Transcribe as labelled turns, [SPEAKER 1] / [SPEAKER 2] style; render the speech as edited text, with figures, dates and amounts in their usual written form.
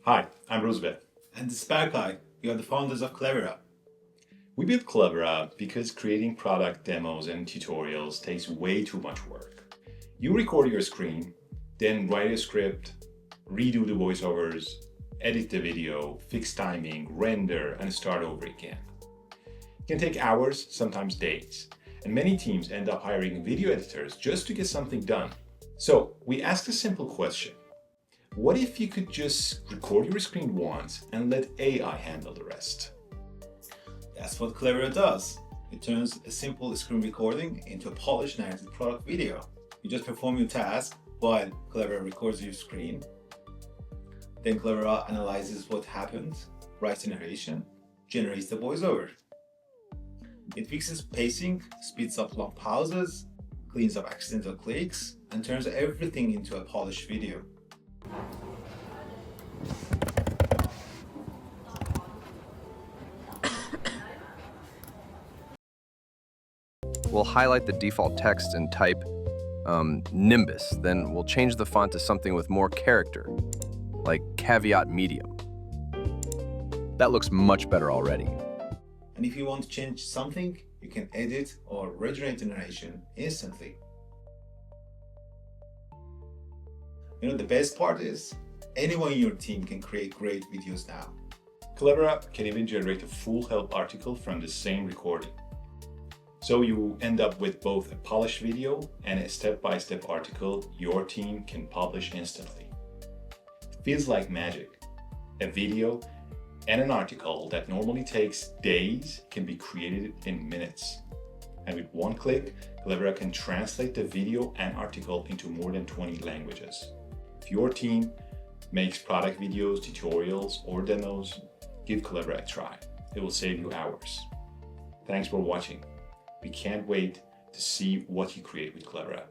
[SPEAKER 1] Hi, I'm Roosevelt.
[SPEAKER 2] And this is Berkay. We are the founders of Clevera.
[SPEAKER 1] We built Clevera because creating product demos and tutorials takes way too much work. You record your screen, then write a script, redo the voiceovers, edit the video, fix timing, render, and start over again. It can take hours, sometimes days, and many teams end up hiring video editors just to get something done. So we asked a simple question. What if you could just record your screen once and let AI handle the rest?
[SPEAKER 2] That's what Clevera does. It turns a simple screen recording into a polished narrated product video. You just perform your task while Clevera records your screen. Then Clevera analyzes what happened, writes a narration, generates the voiceover. It fixes pacing, speeds up long pauses, cleans up accidental clicks, and turns everything into a polished video.
[SPEAKER 3] We'll highlight the default text and type Nimbus. Then we'll change the font to something with more character, like Caveat Medium. That looks much better already.
[SPEAKER 2] And if you want to change something, you can edit or regenerate the narration instantly. The best part is, anyone in your team can create great videos now.
[SPEAKER 1] Clevera can even generate a full help article from the same recording. So you end up with both a polished video and a step-by-step article your team can publish instantly. It feels like magic. A video and an article that normally takes days can be created in minutes. And with one click, Clevera can translate the video and article into more than 20 languages. If your team makes product videos, tutorials, or demos, give Clevera a try. It will save you hours. Thanks for watching. We can't wait to see what you create with Clevera.